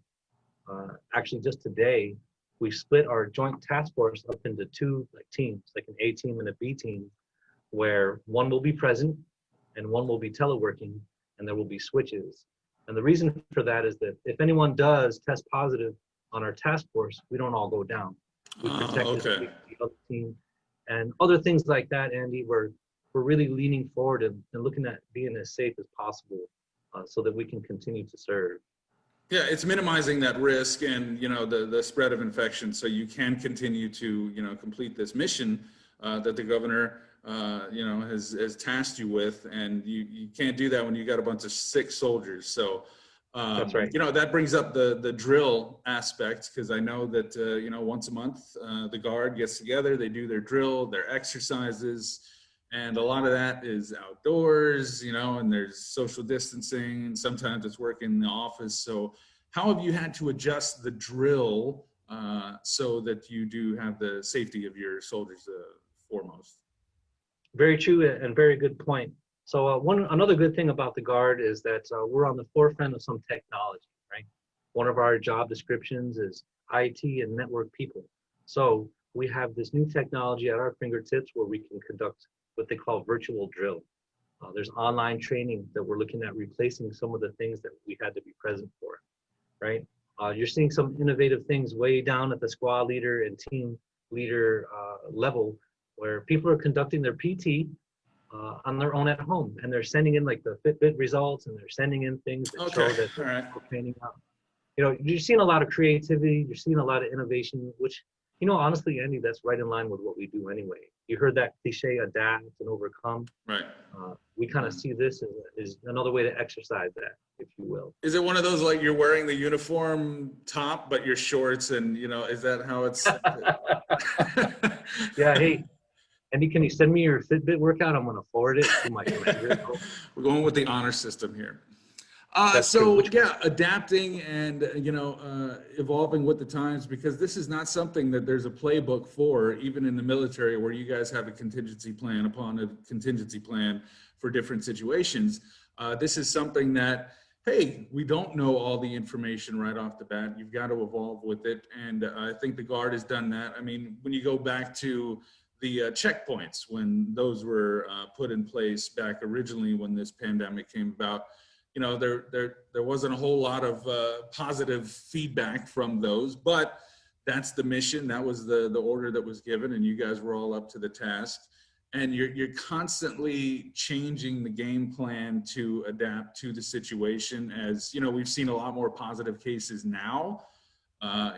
Q: Actually, just today, we split our joint task force up into two teams, like an A team and a B team, where one will be present and one will be teleworking, and there will be switches. And the reason for that is that if anyone does test positive on our task force, we don't all go down. We protect the other team and other things like that, Andy. We're really leaning forward and looking at being as safe as possible so that we can continue to serve.
A: Yeah, it's minimizing that risk and, you know, the spread of infection, so you can continue to, you know, complete this mission that the governor, you know, has tasked you with, and you can't do that when you got a bunch of sick soldiers. So,
Q: that's right.
A: You know, that brings up the drill aspect, because I know that, you know, once a month the Guard gets together, they do their drill, their exercises, and a lot of that is outdoors, you know, and there's social distancing, and sometimes it's work in the office. So how have you had to adjust the drill so that you do have the safety of your soldiers foremost?
Q: Very true and very good point. So another good thing about the Guard is that we're on the forefront of some technology, right? One of our job descriptions is IT and network people. So we have this new technology at our fingertips where we can conduct what they call virtual drill. There's online training that we're looking at replacing some of the things that we had to be present for, right? You're seeing some innovative things way down at the squad leader and team leader level, where people are conducting their PT on their own at home, and they're sending in like the Fitbit results, and they're sending in things that show that they're training out. You know, you're seeing a lot of creativity, you're seeing a lot of innovation, which, you know, honestly, Andy, that's right in line with what we do anyway. You heard that cliche, adapt and overcome.
A: Right.
Q: We kind of see this as another way to exercise that, if you will.
A: Is it one of those, like, you're wearing the uniform top, but your shorts, and, you know, is that how it's?
Q: Yeah, hey, Andy, can you send me your Fitbit workout? I'm going to forward it to my group.
A: We're going with the honor system here. Adapting and, you know, evolving with the times, because this is not something that there's a playbook for, even in the military, where you guys have a contingency plan upon a contingency plan for different situations. This is something that, hey, we don't know all the information right off the bat. You've got to evolve with it. And I think the Guard has done that. I mean, when you go back to the checkpoints, when those were put in place back originally when this pandemic came about, you know, there wasn't a whole lot of positive feedback from those, but that's the mission. That was the order that was given, and you guys were all up to the task. And you're constantly changing the game plan to adapt to the situation. As you know, we've seen a lot more positive cases now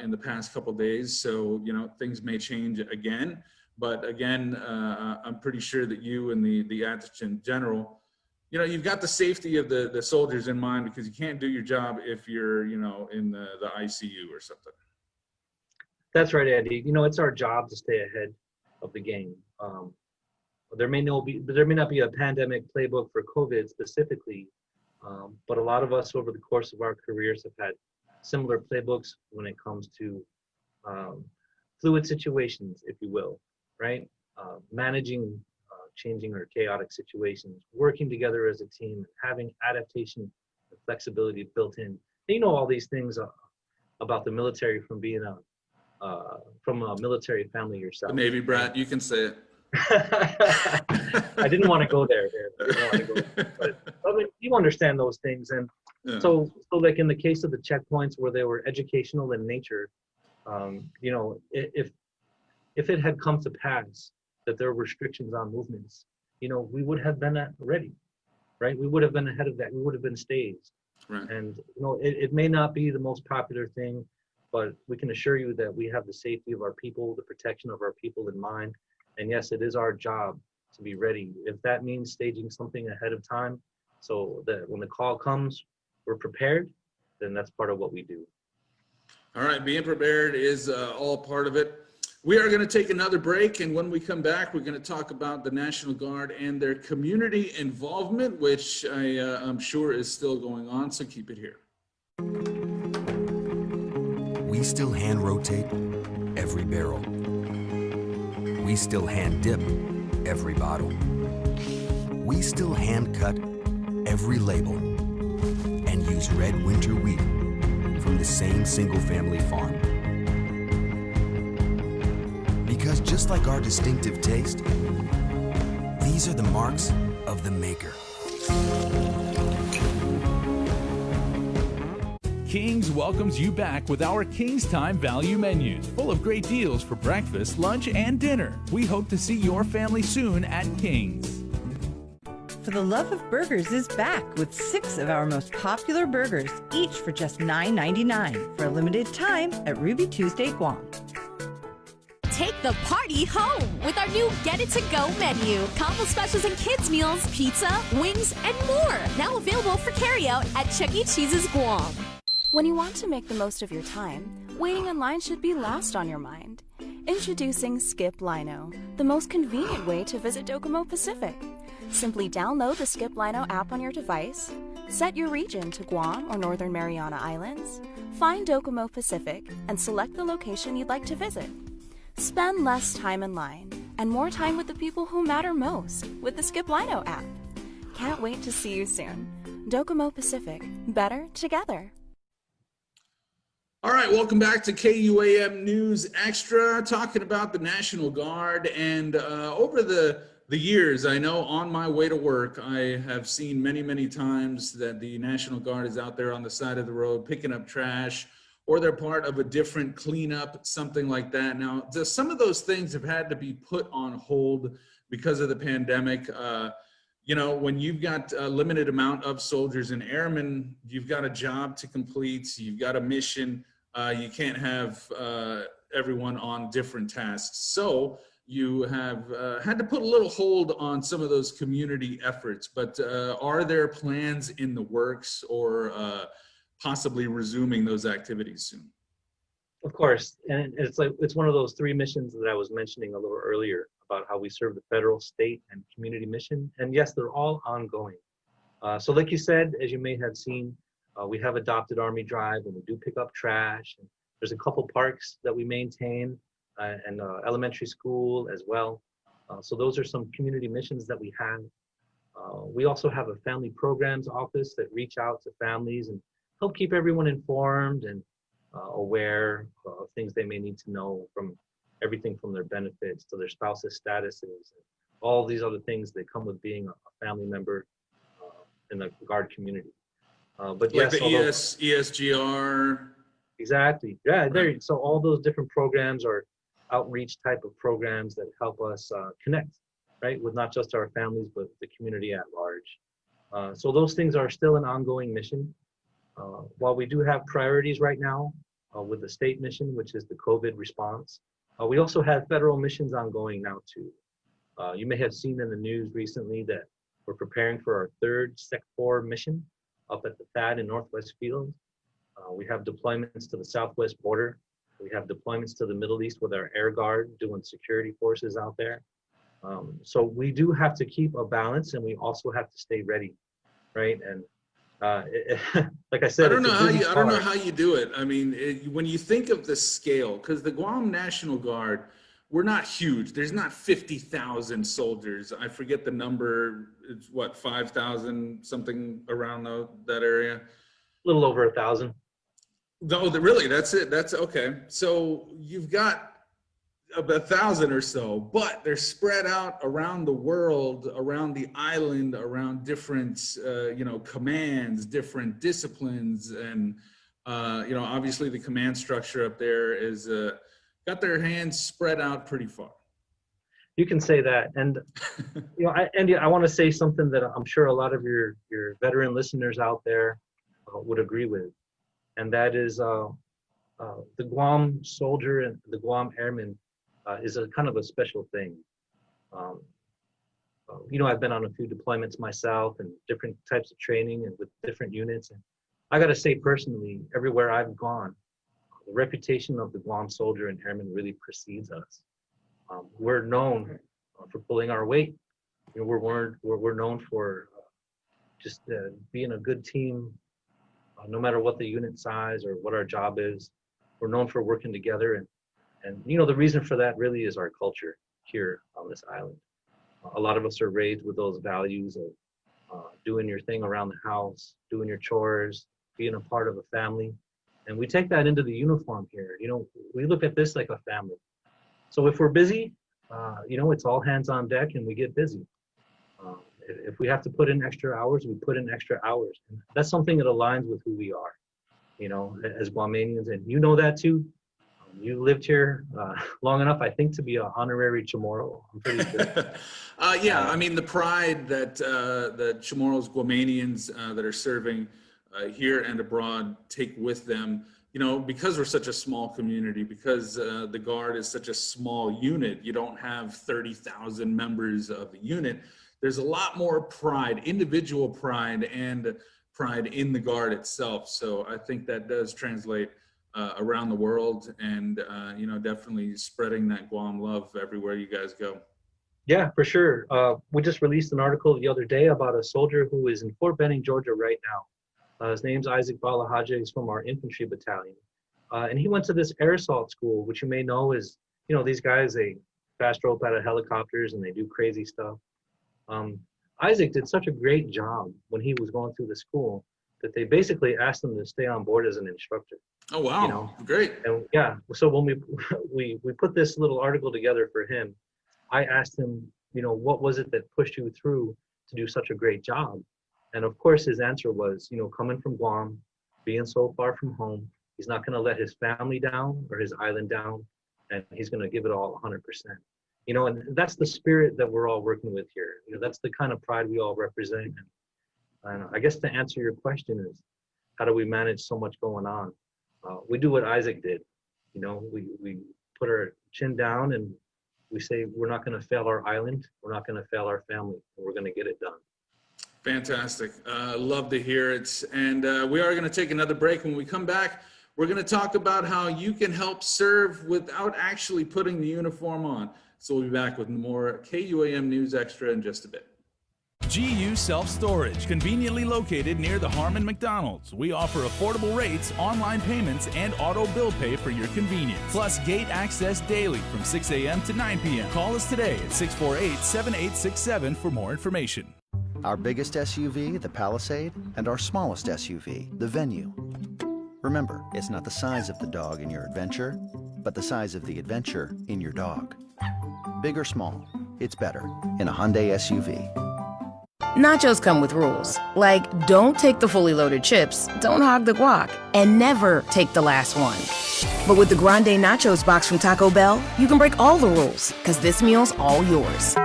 A: in the past couple of days. So, you know, things may change again. But again, I'm pretty sure that you and the adjutant general, you know, you've got the safety of the soldiers in mind, because you can't do your job if you're, you know, in the ICU or something.
Q: That's right, Andy. You know, it's our job to stay ahead of the game. There may not be a pandemic playbook for COVID specifically, but a lot of us over the course of our careers have had similar playbooks when it comes to fluid situations, if you will, right? Managing changing or chaotic situations, working together as a team, having adaptation and flexibility built in. And you know all these things about the military from being from a military family yourself.
A: The Navy brat, you can say it.
Q: I didn't want to go there, but I mean, you understand those things. And so like in the case of the checkpoints where they were educational in nature, you know, if it had come to pass that there were restrictions on movements, you know, we would have been ready, right? We would have been ahead of that. We would have been staged.
A: Right.
Q: And, you know, it may not be the most popular thing, but we can assure you that we have the safety of our people, the protection of our people in mind. And yes, it is our job to be ready. If that means staging something ahead of time so that when the call comes, we're prepared, then that's part of what we do.
A: All right, being prepared is all part of it. We are going to take another break, and when we come back, we're going to talk about the National Guard and their community involvement, which I'm sure is still going on, so keep it here.
D: We still hand rotate every barrel. We still hand dip every bottle. We still hand cut every label. and use red winter wheat from the same single-family farm. Because just like our distinctive taste, these are the marks of the maker.
F: King's welcomes you back with our King's Time value menus, full of great deals for breakfast, lunch, and dinner. We hope to see your family soon at King's.
V: For the Love of Burgers is back with 6 of our most popular burgers, each for just $9.99 for a limited time at Ruby Tuesday Guam.
S: Take the party home with our new Get It To Go menu. Combo specials and kids meals, pizza, wings, and more. Now available for carryout at Chuck E. Cheese's Guam.
I: When you want to make the most of your time, waiting in line should be last on your mind. Introducing Skip Lino, the most convenient way to visit Docomo Pacific. Simply download the Skip Lino app on your device, set your region to Guam or Northern Mariana Islands, find Docomo Pacific, and select the location you'd like to visit. Spend less time in line and more time with the people who matter most with the Skip Lino app. Can't wait to see you soon. Docomo Pacific, better together.
A: All right, welcome back to KUAM News Extra, talking about the National Guard. And over the years, I know on my way to work, I have seen many times that the National Guard is out there on the side of the road picking up trash, or they're part of a different cleanup, something like that. Now, some of those things have had to be put on hold because of the pandemic. You know, when you've got a limited amount of soldiers and airmen, you've got a job to complete, you've got a mission. You can't have everyone on different tasks. So you have had to put a little hold on some of those community efforts, but are there plans in the works or possibly resuming those activities soon?
Q: Of course, and it's one of those 3 missions that I was mentioning a little earlier about how we serve the federal, state, and community mission. And yes, they're all ongoing. So like you said, as you may have seen, we have adopted Army Drive, and we do pick up trash. And there's a couple parks that we maintain, and elementary school as well. So those are some community missions that we have. We also have a family programs office that reach out to families and help keep everyone informed and aware of things they may need to know, from everything from their benefits to their spouse's statuses, and all these other things that come with being a family member in the Guard community. But
A: like
Q: yes,
A: the ESGR.
Q: Exactly. Yeah. So all those different programs are outreach type of programs that help us connect, right, with not just our families, but the community at large. So those things are still an ongoing mission. While we do have priorities right now with the state mission, which is the COVID response, we also have federal missions ongoing now too. You may have seen in the news recently that we're preparing for our 3rd Sec 4 mission up at the THAAD in Northwest Field. We have deployments to the southwest border. We have deployments to the Middle East with our Air Guard doing security forces out there. So we do have to keep a balance, and we also have to stay ready, right? And like I said,
A: I don't know how you do it. I mean, when you think of the scale, because the Guam National Guard, we're not huge. There's not 50,000 soldiers. I forget the number. It's what, 5,000, something around that area?
Q: A little over 1,000.
A: No, really, that's it. That's okay. So you've got 1,000 or so, but they're spread out around the world, around the island, around different, commands, different disciplines. And, obviously the command structure up there is got their hands spread out pretty far.
Q: You can say that. And, Andy, I want to say something that I'm sure a lot of your veteran listeners out there would agree with. And that is the Guam soldier and the Guam airman is a kind of a special thing. I've been on a few deployments myself and different types of training and with different units. And I got to say personally, everywhere I've gone, the reputation of the Guam soldier and airman really precedes us. We're known for pulling our weight. We're known for just being a good team, no matter what the unit size or what our job is. We're known for working together, and the reason for that really is our culture here on this island. A lot of us are raised with those values of doing your thing around the house, doing your chores, being a part of a family. And we take that into the uniform here. You know, we look at this like a family. So if we're busy, you know, it's all hands on deck and we get busy. If we have to put in extra hours, we put in extra hours. And that's something that aligns with who we are, you know, as Guamanians. And you know that too. You lived here long enough, I think, to be an honorary Chamorro. I'm pretty sure.
A: Yeah, I mean, the pride that the Chamorros, Guamanians that are serving here and abroad take with them, you know, because we're such a small community, because the Guard is such a small unit, you don't have 30,000 members of the unit. There's a lot more pride, individual pride, and pride in the Guard itself. So I think that does translate around the world, and you know, definitely spreading that Guam love everywhere you guys go.
Q: Yeah, for sure. We just released an article the other day about a soldier who is in Fort Benning, Georgia right now. His name's Isaac Balahaja. He's from our infantry battalion. And he went to this air assault school, which you may know is, you know, these guys, they fast rope out of helicopters and they do crazy stuff. Isaac did such a great job when he was going through the school that they basically asked him to stay on board as an instructor.
A: Oh, wow.
Q: You know?
A: Great.
Q: And yeah, so when we put this little article together for him, I asked him, you know, what was it that pushed you through to do such a great job? And of course, his answer was, you know, coming from Guam, being so far from home, he's not going to let his family down or his island down, and he's going to give it all 100%. You know, and that's the spirit that we're all working with here. You know, that's the kind of pride we all represent. And I guess to answer your question is, how do we manage so much going on? We do what Isaac did. You know, we put our chin down and we say, we're not going to fail our island. We're not going to fail our family. And we're going to get it done.
A: Fantastic. Love to hear it. And we are going to take another break. When we come back, we're going to talk about how you can help serve without actually putting the uniform on. So we'll be back with more KUAM News Extra in just a bit.
F: GU Self-Storage, conveniently located near the Harmon McDonald's. We offer affordable rates, online payments, and auto bill pay for your convenience. Plus gate access daily from 6 a.m. to 9 p.m. Call us today at 648-7867 for more information.
E: Our biggest SUV, the Palisade, and our smallest SUV, the Venue. Remember, it's not the size of the dog in your adventure, but the size of the adventure in your dog. Big or small, it's better in a Hyundai SUV.
O: Nachos come with rules, like don't take the fully loaded chips, don't hog the guac, and never take the last one. But with the Grande Nachos box from Taco Bell, you can break all the rules, because this meal's all yours.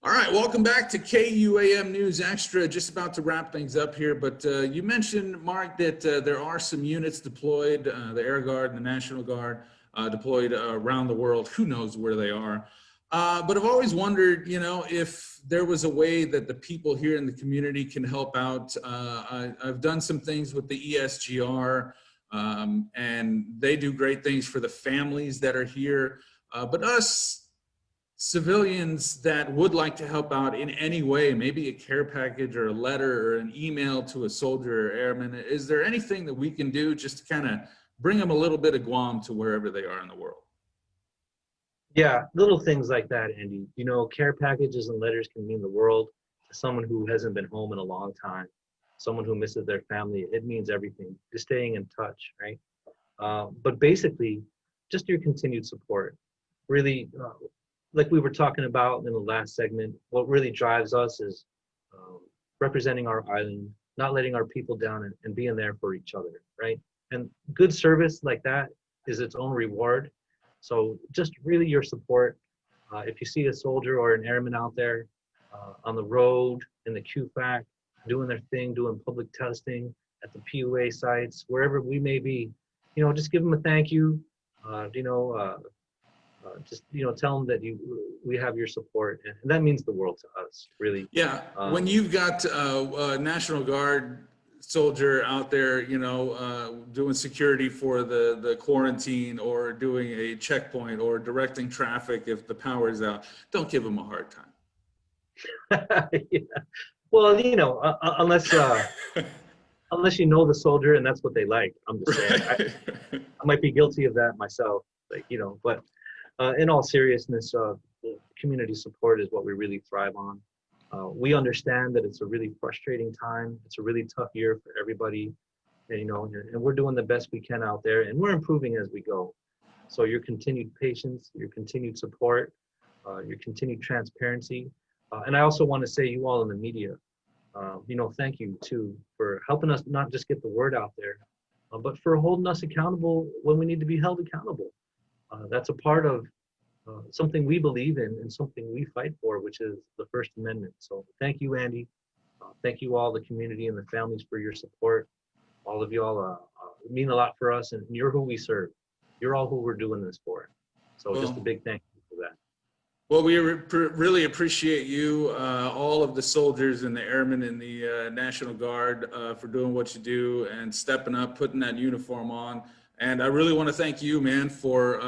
A: All right, welcome back to KUAM News Extra. Just about to wrap things up here, but you mentioned, Mark, that there are some units deployed, the Air Guard and the National Guard, deployed around the world. Who knows where they are? But I've always wondered, you know, if there was a way that the people here in the community can help out. I've done some things with the ESGR, and they do great things for the families that are here. But us civilians that would like to help out in any way, maybe a care package or a letter or an email to a soldier or airman, is there anything that we can do just to kind of bring them a little bit of Guam to wherever they are in the world?
Q: Yeah, little things like that, Andy. You know, care packages and letters can mean the world to someone who hasn't been home in a long time, someone who misses their family. It means everything, just staying in touch, right? But basically, just your continued support. Really, like we were talking about in the last segment, what really drives us is representing our island, not letting our people down, and being there for each other, right? And good service like that is its own reward. So just really your support. If you see a soldier or an airman out there on the road, in the QFAC, doing their thing, doing public testing at the PUA sites, wherever we may be, you know, just give them a thank you. Just, you know, tell them that we have your support, and that means the world to us, really.
A: Yeah, when you've got a National Guard soldier out there, you know, doing security for the quarantine, or doing a checkpoint, or directing traffic if the power is out, don't give them a hard time.
Q: Yeah. Well, you know, unless you know the soldier and that's what they like. I'm just saying. I might be guilty of that myself, like, you know, but in all seriousness, community support is what we really thrive on. We understand that it's a really frustrating time. It's a really tough year for everybody, and, you know, and we're doing the best we can out there, and we're improving as we go. So your continued patience, your continued support, your continued transparency, and I also want to say, you all in the media, you know, thank you too for helping us not just get the word out there, but for holding us accountable when we need to be held accountable. That's a part of something we believe in and something we fight for, which is the First Amendment. So thank you, Andy. Thank you all, the community and the families, for your support. All of y'all mean a lot for us, and you're who we serve. You're all who we're doing this for. So just a big thank you for that.
A: Well, we really appreciate you, all of the soldiers and the airmen in the National Guard, for doing what you do and stepping up, putting that uniform on. And I really want to thank you, man, for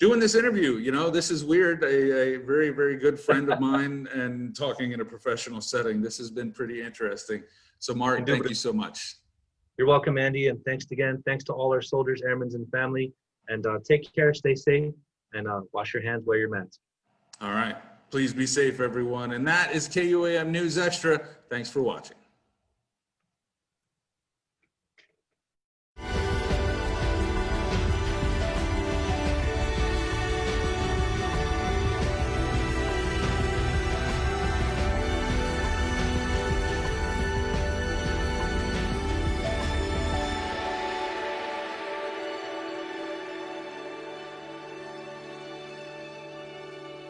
A: doing this interview. You know, this is weird. A very, very good friend of mine, and talking in a professional setting. This has been pretty interesting. So, Mark, thank you so much.
Q: You're welcome, Andy, and thanks again. Thanks to all our soldiers, airmen, and family. And take care, stay safe, and wash your hands, wear your mask.
A: All right. Please be safe, everyone. And that is KUAM News Extra. Thanks for watching.